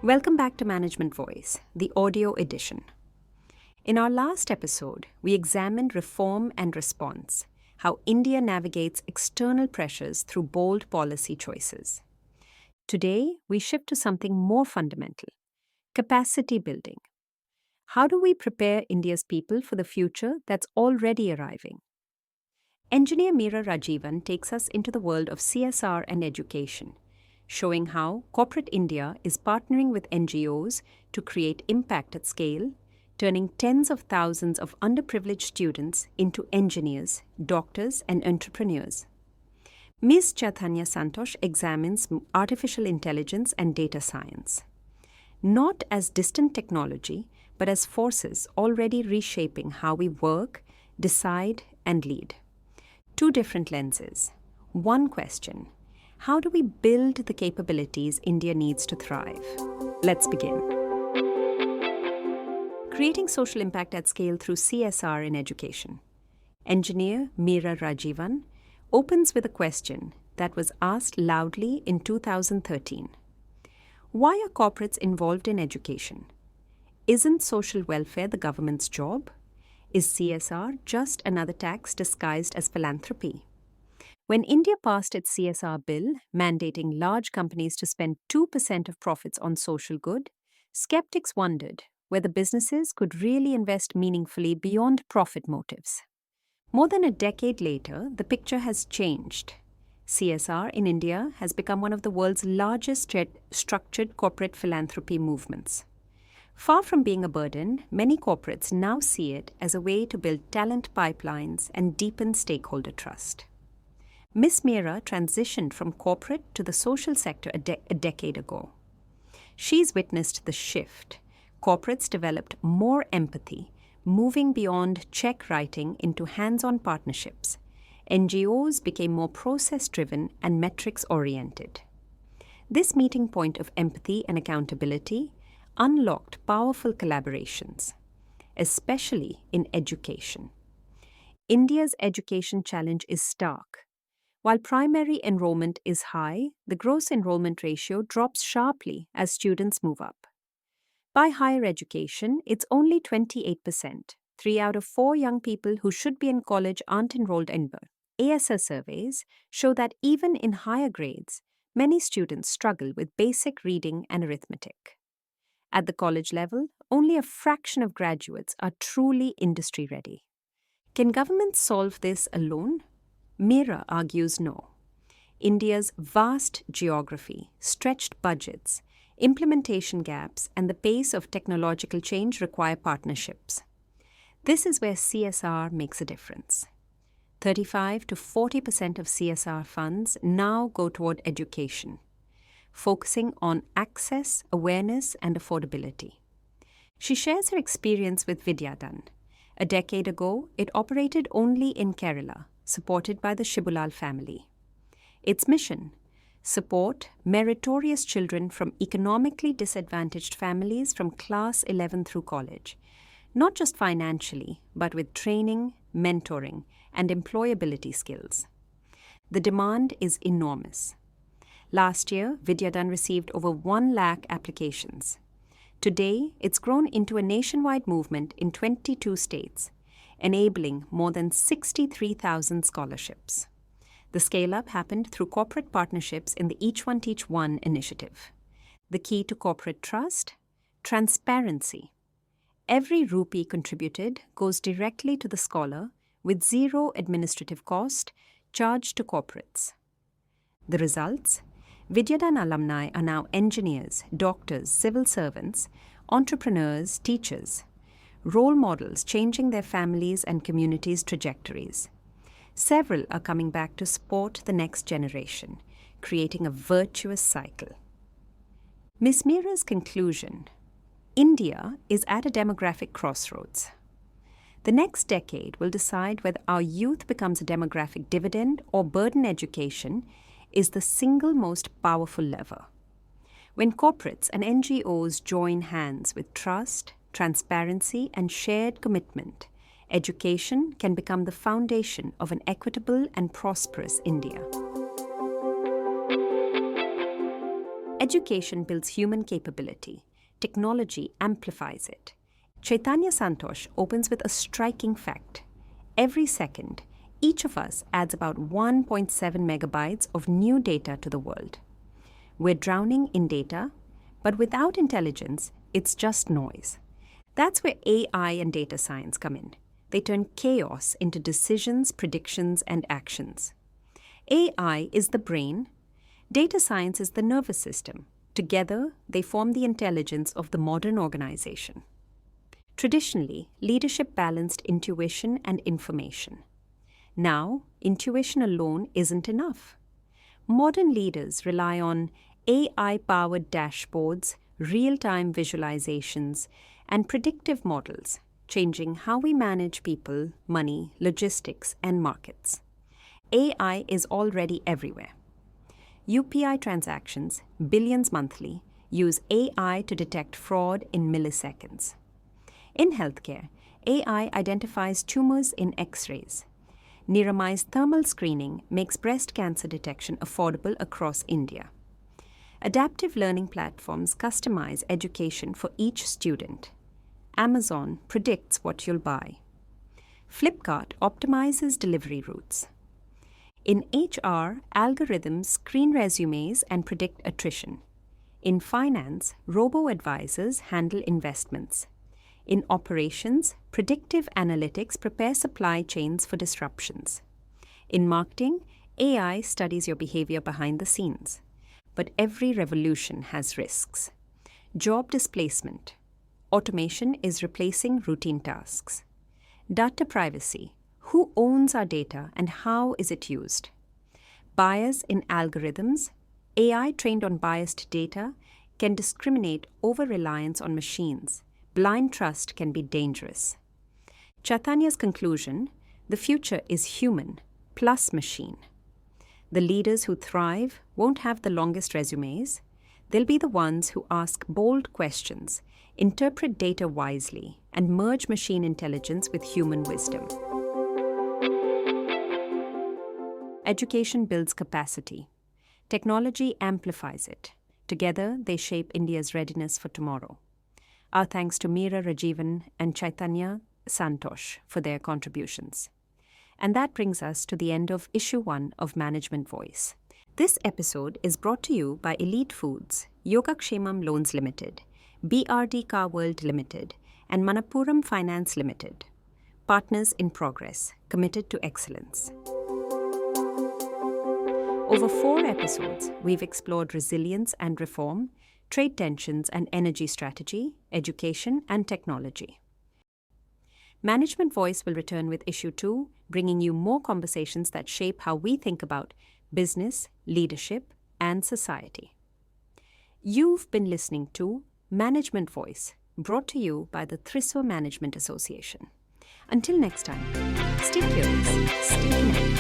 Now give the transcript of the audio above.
Welcome back to Management Voice, the audio edition. In our last episode, we examined reform and response, how India navigates external pressures through bold policy choices. Today, we shift to something more fundamental: capacity building. How do we prepare India's people for the future that's already arriving? Engineer Meera Rajeevan takes us into the world of CSR and education, showing how corporate India is partnering with NGOs to create impact at scale, turning tens of thousands of underprivileged students into engineers, doctors, and entrepreneurs. Ms. Chaithanya Santhosh examines artificial intelligence and data science, not as distant technology, but as forces already reshaping how we work, decide, and lead. Two different lenses. One question: how do we build the capabilities India needs to thrive? Let's begin. Creating social impact at scale through CSR in education. Engineer Meera Rajeevan opens with a question that was asked loudly in 2013. Why are corporates involved in education? Isn't social welfare the government's job? Is CSR just another tax disguised as philanthropy? When India passed its CSR bill mandating large companies to spend 2% of profits on social good, skeptics wondered whether businesses could really invest meaningfully beyond profit motives. More than a decade later, the picture has changed. CSR in India has become one of the world's largest structured corporate philanthropy movements. Far from being a burden, many corporates now see it as a way to build talent pipelines and deepen stakeholder trust. Ms. Meera transitioned from corporate to the social sector a decade ago. She's witnessed the shift. Corporates developed more empathy, moving beyond check writing into hands-on partnerships. NGOs became more process-driven and metrics-oriented. This meeting point of empathy and accountability unlocked powerful collaborations, especially in education. India's education challenge is stark. While primary enrollment is high, the gross enrollment ratio drops sharply as students move up. By higher education, it's only 28%. 3 out of 4 young people who should be in college aren't enrolled in birth. ASR surveys show that even in higher grades, many students struggle with basic reading and arithmetic. At the college level, only a fraction of graduates are truly industry-ready. Can governments solve this alone? Meera argues no. India's vast geography, stretched budgets, implementation gaps, and the pace of technological change require partnerships. This is where CSR makes a difference. 35 to 40% of CSR funds now go toward education, focusing on access, awareness, and affordability. She shares her experience with Vidyadhan. A decade ago, it operated only in Kerala, supported by the Shibulal family. Its mission: support meritorious children from economically disadvantaged families from class 11 through college, not just financially, but with training, mentoring, and employability skills. The demand is enormous. Last year, Vidyadhan received over 1 lakh applications. Today, it's grown into a nationwide movement in 22 states, enabling more than 63,000 scholarships. The scale-up happened through corporate partnerships in the Each One Teach One initiative. The key to corporate trust? Transparency. Every rupee contributed goes directly to the scholar with zero administrative cost charged to corporates. The results? Vidyadhan alumni are now engineers, doctors, civil servants, entrepreneurs, teachers, role models changing their families' and communities' trajectories. Several are coming back to support the next generation, creating a virtuous cycle. Ms. Meera's conclusion: India is at a demographic crossroads. The next decade will decide whether our youth becomes a demographic dividend or burden education is the single most powerful lever. When corporates and NGOs join hands with trust, transparency, and shared commitment, education can become the foundation of an equitable and prosperous India. Education builds human capability. Technology amplifies it. Chaithanya Santhosh opens with a striking fact. Every second, each of us adds about 1.7 megabytes of new data to the world. We're drowning in data, but without intelligence, it's just noise. That's where AI and data science come in. They turn chaos into decisions, predictions, and actions. AI is the brain. Data science is the nervous system. Together, they form the intelligence of the modern organization. Traditionally, leadership balanced intuition and information. Now, intuition alone isn't enough. Modern leaders rely on AI-powered dashboards, real-time visualizations, and predictive models, changing how we manage people, money, logistics, and markets. AI is already everywhere. UPI transactions, billions monthly, use AI to detect fraud in milliseconds. In healthcare, AI identifies tumors in X-rays. Niramai's thermal screening makes breast cancer detection affordable across India. Adaptive learning platforms customize education for each student. Amazon predicts what you'll buy. Flipkart optimizes delivery routes. In HR, algorithms screen resumes and predict attrition. In finance, robo-advisors handle investments. In operations, predictive analytics prepare supply chains for disruptions. In marketing, AI studies your behavior behind the scenes. But every revolution has risks. Job displacement. Automation is replacing routine tasks. Data privacy. Who owns our data and how is it used? Bias in algorithms. AI trained on biased data can discriminate over reliance on machines. Blind trust can be dangerous. Chaithanya's conclusion, the future is human plus machine. The leaders who thrive won't have the longest resumes. They'll be the ones who ask bold questions, interpret data wisely, and merge machine intelligence with human wisdom. Education builds capacity. Technology amplifies it. Together, they shape India's readiness for tomorrow. Our thanks to Meera, Rajeevan, and Chaithanya Santhosh for their contributions. And that brings us to the end of Issue 1 of Management Voice. This episode is brought to you by Elite Foods, Yogakshemam Loans Limited, BRD Car World Limited, and Manappuram Finance Limited. Partners in progress, committed to excellence. Over 4 episodes, we've explored resilience and reform, trade tensions and energy strategy, education and technology. Management Voice will return with Issue 2, bringing you more conversations that shape how we think about business, leadership, and society. You've been listening to Management Voice, brought to you by the Thrissur Management Association. Until next time, stay curious, stay connected.